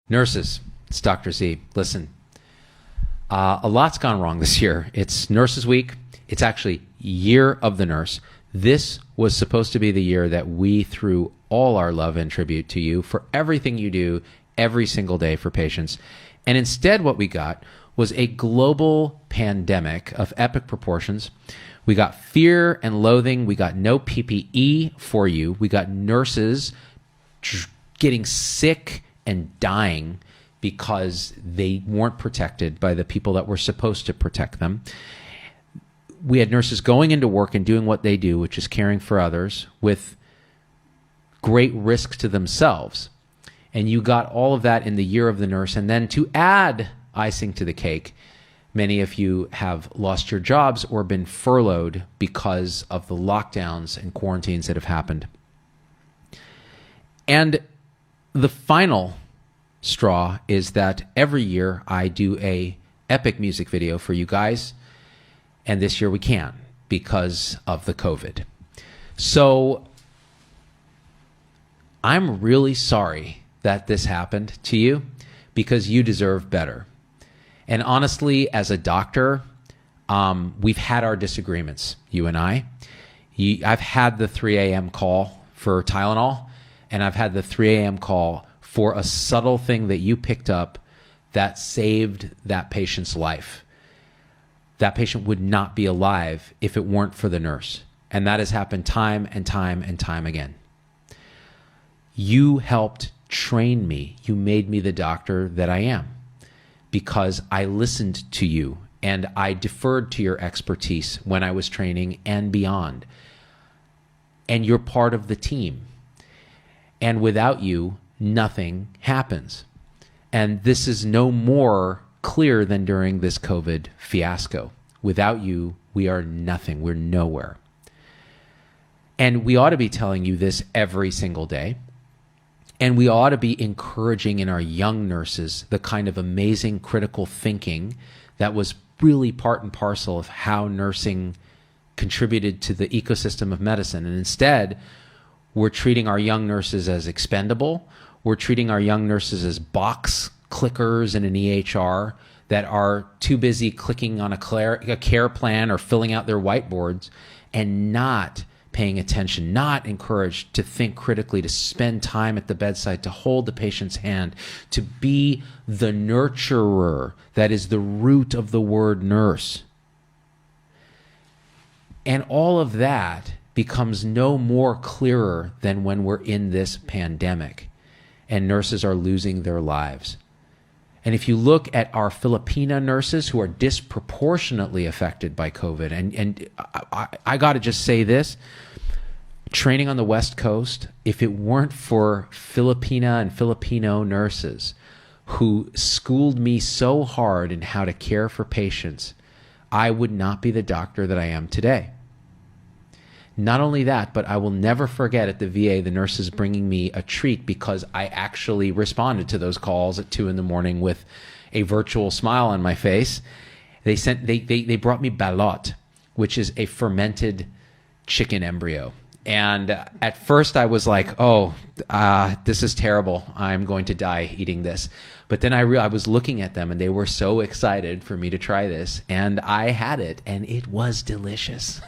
Nurses, it's Dr. Z. Listen, a lot's gone wrong this year. It's Nurses Week. It's actually Year of the Nurse. This was supposed to be the year that we threw all our love and tribute to you for everything you do every single day for patients. And instead what we got was a global pandemic of epic proportions. We got fear and loathing. We got no PPE for you. We got nurses getting sick and dying because they weren't protected by the people that were supposed to protect them. We had nurses going into work and doing what they do, which is caring for others with great risk to themselves. And you got all of that in the Year of the Nurse. And then to add icing to the cake, many of you have lost your jobs or been furloughed because of the lockdowns and quarantines that have happened. And the final straw is that every year I do a epic music video for you guys. And this year we can't because of the COVID. So I'm really sorry that this happened to you because you deserve better. And honestly, as a doctor, we've had our disagreements, you and I. I've had the 3 a.m. call for Tylenol, and I've had the 3 a.m. call for a subtle thing that you picked up that saved that patient's life. That patient would not be alive if it weren't for the nurse. And that has happened time and time and time again. You helped train me. You made me the doctor that I am because I listened to you and I deferred to your expertise when I was training and beyond. And you're part of the team. And without you, nothing happens. And this is no more clear than during this COVID fiasco. Without you, we are nothing. We're nowhere. And we ought to be telling you this every single day. And we ought to be encouraging in our young nurses the kind of amazing critical thinking that was really part and parcel of how nursing contributed to the ecosystem of medicine. And instead, we're treating our young nurses as expendable. We're treating our young nurses as box clickers in an EHR that are too busy clicking on a care plan or filling out their whiteboards and not paying attention, not encouraged to think critically, to spend time at the bedside, to hold the patient's hand, to be the nurturer. That is the root of the word nurse. And all of that becomes no more clearer than when we're in this pandemic and nurses are losing their lives. And if you look at our Filipina nurses who are disproportionately affected by COVID, and I got to just say this, training on the West Coast, if it weren't for Filipina and Filipino nurses who schooled me so hard in how to care for patients, I would not be the doctor that I am today. Not only that, but I will never forget at the VA, the nurses bringing me a treat because I actually responded to those calls at 2 a.m. with a virtual smile on my face. They brought me balot, which is a fermented chicken embryo. And at first I was like, this is terrible. I'm going to die eating this. But then I was looking at them and they were so excited for me to try this. And I had it and it was delicious.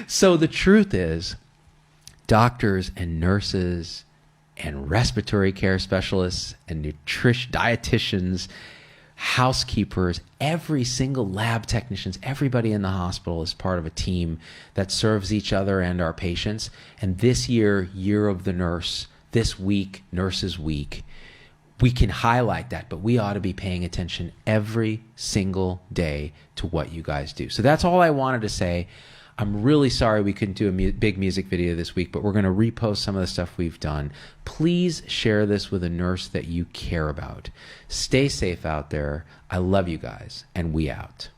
So the truth is, doctors and nurses and respiratory care specialists and dietitians, housekeepers, every single lab technicians, everybody in the hospital is part of a team that serves each other and our patients. And this year, Year of the Nurse, this week, Nurses Week, we can highlight that, but we ought to be paying attention every single day to what you guys do. So that's all I wanted to say. I'm really sorry we couldn't do a big music video this week, but we're going to repost some of the stuff we've done. Please share this with a nurse that you care about. Stay safe out there. I love you guys, and we out.